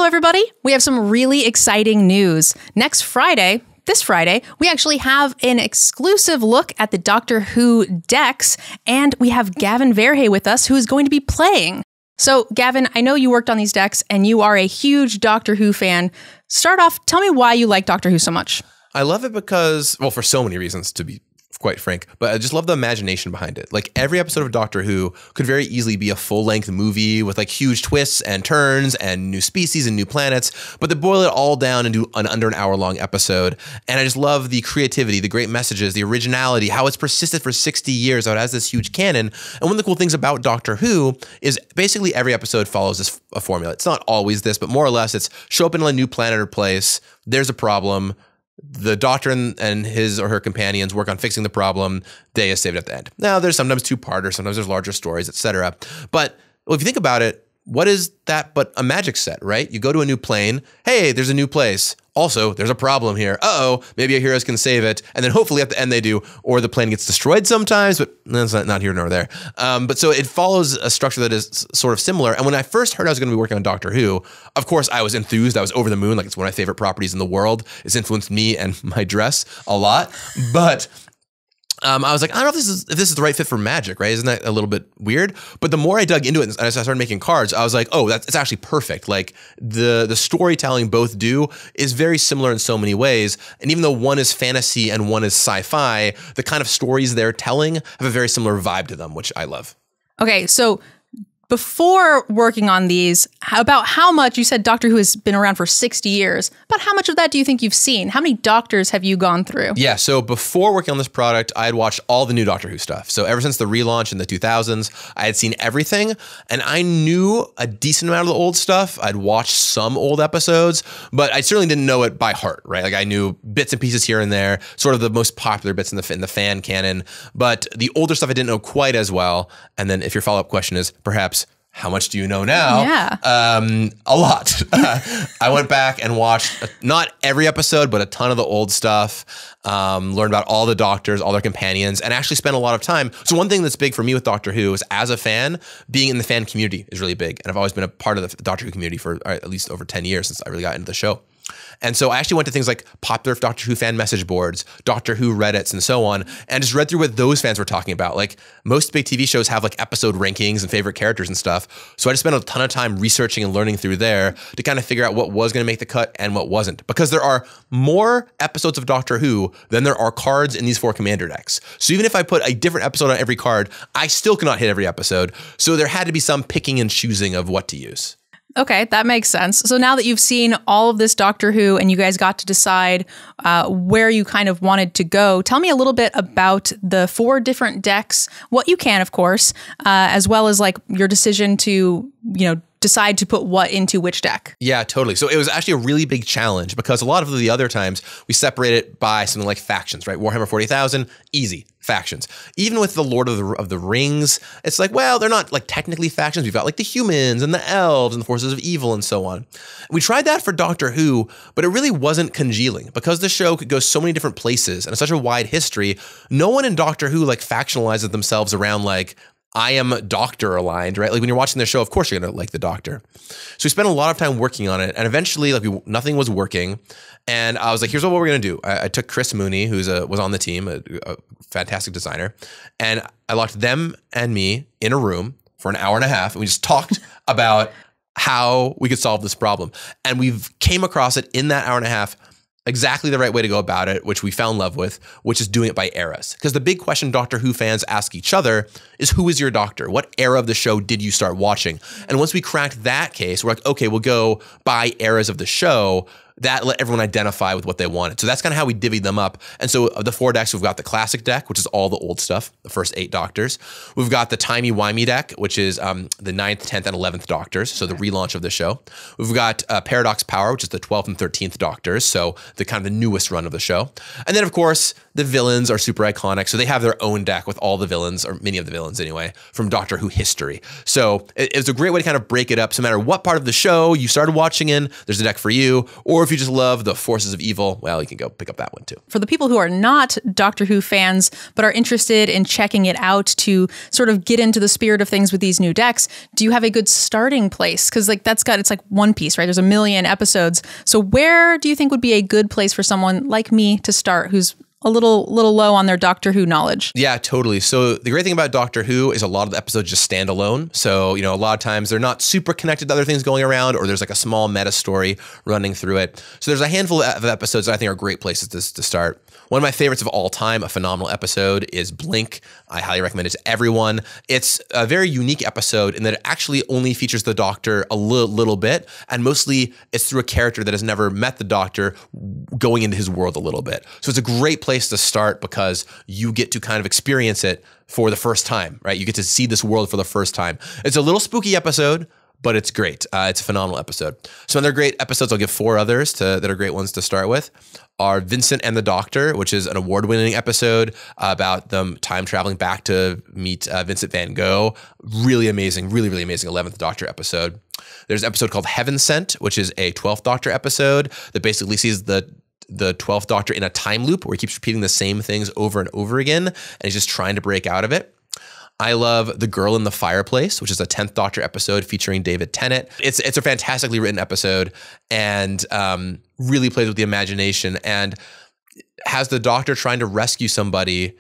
Hello, everybody. We have some really exciting news. Next Friday, this Friday, we actually have an exclusive look at the Doctor Who decks, and we have Gavin Verhey with us, who is going to be playing. So, Gavin, I know you worked on these decks, and you are a huge Doctor Who fan. Start off, tell me why you like Doctor Who so much. I love it because, well, for so many reasons, to be quite frank, but I just love the imagination behind it. Like, every episode of Doctor Who could very easily be a full-length movie with like huge twists and turns and new species and new planets, but they boil it all down into under an hour-long episode. And I just love the creativity, the great messages, the originality, how it's persisted for 60 years, how it has this huge canon. And one of the cool things about Doctor Who is basically every episode follows this a formula. It's not always this, but more or less it's show up in a new planet or place, there's a problem, the Doctor and his or her companions work on fixing the problem. Day is saved at the end. Now, there's sometimes two-parters, sometimes there's larger stories, etc. But well, if you think about it, what is that but a magic set, right? You go to a new plane. Hey, there's a new place. Also, there's a problem here. Uh-oh, maybe our heroes can save it. And then hopefully at the end they do, or the plane gets destroyed sometimes, but that's not here nor there. But so it follows a structure that is sort of similar. And when I first heard I was going to be working on Doctor Who, of course, I was enthused. I was over the moon. Like, it's one of my favorite properties in the world. It's influenced me and my dress a lot. But I was like, I don't know if this is the right fit for Magic, right? Isn't that a little bit weird? But the more I dug into it and I started making cards, I was like, oh, it's actually perfect. Like, the storytelling both do is very similar in so many ways. And even though one is fantasy and one is sci-fi, the kind of stories they're telling have a very similar vibe to them, which I love. Okay, so before working on these, about how much, you said Doctor Who has been around for 60 years, about how much of that do you think you've seen? How many Doctors have you gone through? Yeah, so before working on this product, I had watched all the new Doctor Who stuff. So ever since the relaunch in the 2000s, I had seen everything, and I knew a decent amount of the old stuff. I'd watched some old episodes, but I certainly didn't know it by heart, right? Like, I knew bits and pieces here and there, sort of the most popular bits in the fan canon, but the older stuff I didn't know quite as well. And then if your follow-up question is perhaps, how much do you know now? Yeah. A lot. I went back and watched not every episode, but a ton of the old stuff, learned about all the Doctors, all their companions, and actually spent a lot of time. So one thing that's big for me with Doctor Who is, as a fan, being in the fan community is really big. And I've always been a part of the Doctor Who community for at least over 10 years since I really got into the show. And so I actually went to things like popular Doctor Who fan message boards, Doctor Who Reddits, and so on, and just read through what those fans were talking about. Like, most big TV shows have like episode rankings and favorite characters and stuff. So I just spent a ton of time researching and learning through there to kind of figure out what was going to make the cut and what wasn't. Because there are more episodes of Doctor Who than there are cards in these 4 commander decks. So even if I put a different episode on every card, I still cannot hit every episode. So there had to be some picking and choosing of what to use. Okay, that makes sense. So now that you've seen all of this Doctor Who and you guys got to decide where you kind of wanted to go, tell me a little bit about the 4 different decks, what you can, of course, as well as like your decision to, decide to put what into which deck. Yeah, totally. So it was actually a really big challenge because a lot of the other times we separate it by something like factions, right? Warhammer 40,000, easy. Factions. Even with the Lord of the Rings, it's like, well, they're not like technically factions. We've got like the humans and the elves and the forces of evil and so on. We tried that for Doctor Who, but it really wasn't congealing because the show could go so many different places and it's such a wide history. No one in Doctor Who like factionalizes themselves around like, I am Doctor aligned, right? Like, when you're watching the show, of course you're going to like the Doctor. So we spent a lot of time working on it, and eventually like nothing was working. And I was like, here's what we're going to do. I took Chris Mooney, who was on the team, a fantastic designer, and I locked them and me in a room for an hour and a half, and we just talked about how we could solve this problem. And we've came across it in that hour and a half exactly the right way to go about it, which we fell in love with, which is doing it by eras. Because the big question Doctor Who fans ask each other is, who is your Doctor? What era of the show did you start watching? And once we cracked that case, we're like, okay, we'll go by eras of the show. That let everyone identify with what they wanted. So that's kind of how we divvied them up. And so of the 4 decks, we've got the classic deck, which is all the old stuff, the first 8 Doctors. We've got the timey-wimey deck, which is the 9th, 10th, and 11th Doctors, so the relaunch of the show. We've got Paradox Power, which is the 12th and 13th Doctors, so the kind of the newest run of the show. And then, of course, the villains are super iconic, so they have their own deck with all the villains, or many of the villains anyway, from Doctor Who history. So it's a great way to kind of break it up. So no matter what part of the show you started watching in, there's a deck for you, or if you just love the forces of evil, well, you can go pick up that one too. For the people who are not Doctor Who fans, but are interested in checking it out to sort of get into the spirit of things with these new decks, do you have a good starting place? Because like it's like One Piece, right? There's a million episodes. So where do you think would be a good place for someone like me to start who's a little low on their Doctor Who knowledge? Yeah, totally. So the great thing about Doctor Who is a lot of the episodes just stand alone. So, a lot of times they're not super connected to other things going around, or there's like a small meta story running through it. So there's a handful of episodes that I think are great places to start. One of my favorites of all time, a phenomenal episode, is Blink. I highly recommend it to everyone. It's a very unique episode in that it actually only features the Doctor a little bit, and mostly it's through a character that has never met the Doctor going into his world a little bit. So it's a great place to start because you get to kind of experience it for the first time, right? You get to see this world for the first time. It's a little spooky episode, but it's great. It's a phenomenal episode. Some other great episodes, I'll give 4 others that are great ones to start with, are Vincent and the Doctor, which is an award-winning episode about them time traveling back to meet Vincent van Gogh. Really amazing, really amazing 11th Doctor episode. There's an episode called Heaven Sent, which is a 12th Doctor episode that basically sees the 12th Doctor in a time loop where he keeps repeating the same things over and over again, and he's just trying to break out of it. I love The Girl in the Fireplace, which is a 10th Doctor episode featuring David Tennant. It's a fantastically written episode and really plays with the imagination and has the Doctor trying to rescue somebody.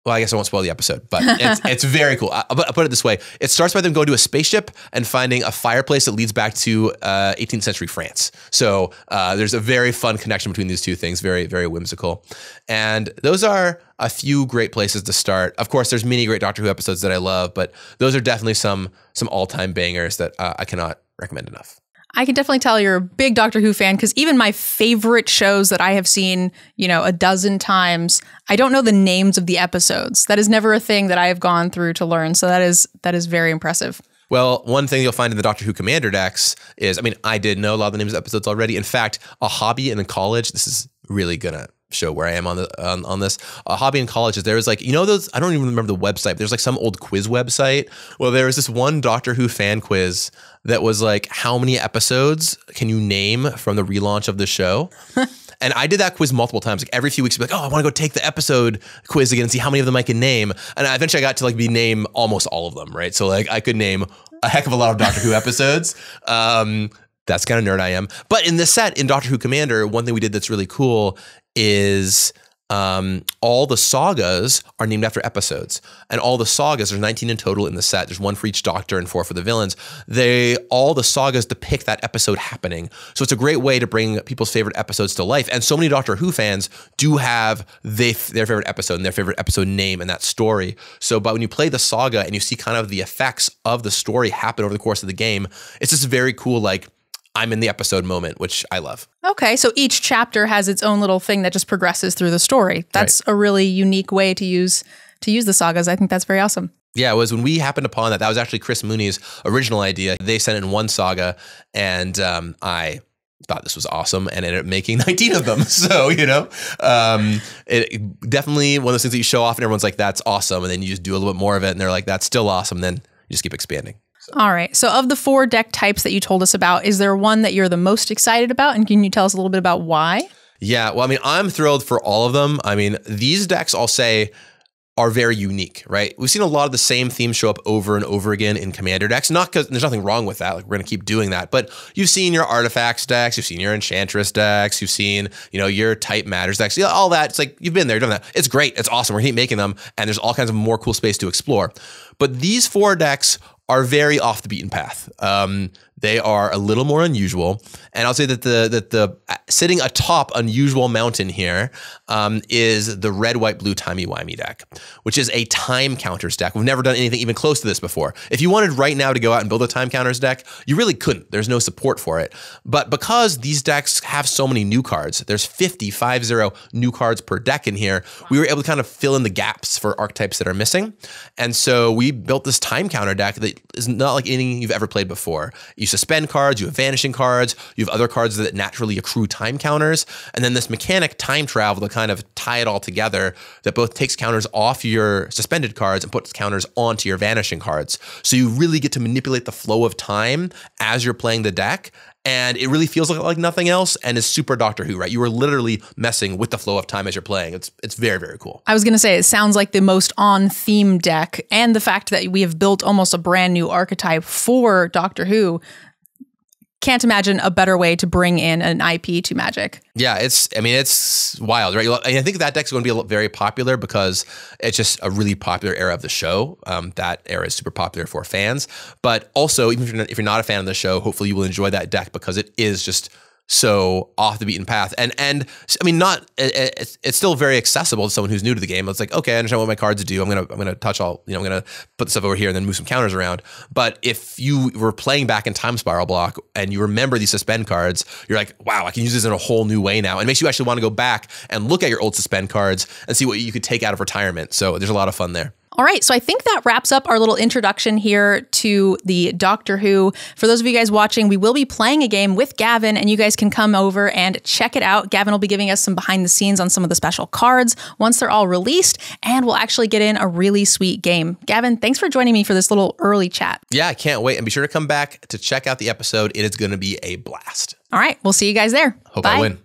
Well, I guess I won't spoil the episode, but it's very cool. I'll put it this way. It starts by them going to a spaceship and finding a fireplace that leads back to 18th century France. So there's a very fun connection between these two things, very, very whimsical. And those are a few great places to start. Of course, there's many great Doctor Who episodes that I love, but those are definitely some all-time bangers that I cannot recommend enough. I can definitely tell you're a big Doctor Who fan because even my favorite shows that I have seen, a dozen times, I don't know the names of the episodes. That is never a thing that I have gone through to learn. So that is very impressive. Well, one thing you'll find in the Doctor Who Commander decks is, I did know a lot of the names of episodes already. In fact, a hobby in college, this is really gonna show where I am on this. A hobby in college is there was those, I don't even remember the website, but there's like some old quiz website. Well, there was this one Doctor Who fan quiz that was like, how many episodes can you name from the relaunch of the show? And I did that quiz multiple times. Like every few weeks, I'd be like, I want to go take the episode quiz again and see how many of them I can name. And eventually I got to name almost all of them, right? So I could name a heck of a lot of Doctor Who episodes. That's kind of nerd I am. But in this set, in Doctor Who Commander, one thing we did that's really cool is all the sagas are named after episodes. And all the sagas, there's 19 in total in the set. There's 1 for each Doctor and 4 for the villains. All the sagas depict that episode happening. So it's a great way to bring people's favorite episodes to life. And so many Doctor Who fans do have their favorite episode and their favorite episode name and that story. But when you play the saga and you see kind of the effects of the story happen over the course of the game, it's just very cool, I'm in the episode moment, which I love. Okay, so each chapter has its own little thing that just progresses through the story. That's a really unique way to use the sagas. I think that's very awesome. Yeah, it was when we happened upon that. That was actually Chris Mooney's original idea. They sent in one saga, and I thought this was awesome and ended up making 19 of them. So, it definitely one of those things that you show off and everyone's like, that's awesome. And then you just do a little bit more of it and they're like, that's still awesome. Then you just keep expanding. So. All right. So of the 4 deck types that you told us about, is there one that you're the most excited about? And can you tell us a little bit about why? Yeah. Well, I'm thrilled for all of them. These decks, I'll say, are very unique, right? We've seen a lot of the same themes show up over and over again in Commander decks. Not because there's nothing wrong with that. We're going to keep doing that. But you've seen your Artifacts decks. You've seen your Enchantress decks. You've seen, your Type Matters decks. All that. It's like, you've been there, done that. It's great. It's awesome. We're going to keep making them. And there's all kinds of more cool space to explore. But these 4 decks are very off the beaten path. They are a little more unusual. And I'll say that the sitting atop unusual mountain here is the red, white, blue timey-wimey deck, which is a time counters deck. We've never done anything even close to this before. If you wanted right now to go out and build a time counters deck, you really couldn't. There's no support for it. But because these decks have so many new cards, there's 50 new cards per deck in here, we were able to kind of fill in the gaps for archetypes that are missing. And so we built this time counter deck that is not like anything you've ever played before. You suspend cards, you have vanishing cards, you have other cards that naturally accrue time counters, and then this mechanic time travel to kind of tie it all together that both takes counters off your suspended cards and puts counters onto your vanishing cards. So you really get to manipulate the flow of time as you're playing the deck, and it really feels like nothing else, and is super Doctor Who, right? You are literally messing with the flow of time as you're playing. It's very, very cool. I was going to say, it sounds like the most on-theme deck, and the fact that we have built almost a brand new archetype for Doctor Who. Can't imagine a better way to bring in an IP to Magic. Yeah, it's wild, right? I think that deck's going to be very popular because it's just a really popular era of the show. That era is super popular for fans, but also even if you're not a fan of the show, hopefully you will enjoy that deck because it is just so off the beaten path. And I mean, it's still very accessible to someone who's new to the game. It's like, okay, I understand what my cards do. I'm gonna touch all, I'm gonna put the stuff over here and then move some counters around. But if you were playing back in Time Spiral Block and you remember these suspend cards, you're like, wow, I can use this in a whole new way now. And it makes you actually want to go back and look at your old suspend cards and see what you could take out of retirement. So there's a lot of fun there. All right, so I think that wraps up our little introduction here to the Doctor Who. For those of you guys watching, we will be playing a game with Gavin, and you guys can come over and check it out. Gavin will be giving us some behind the scenes on some of the special cards once they're all released, and we'll actually get in a really sweet game. Gavin, thanks for joining me for this little early chat. Yeah, I can't wait. And be sure to come back to check out the episode. It is going to be a blast. All right, we'll see you guys there. Hope I win.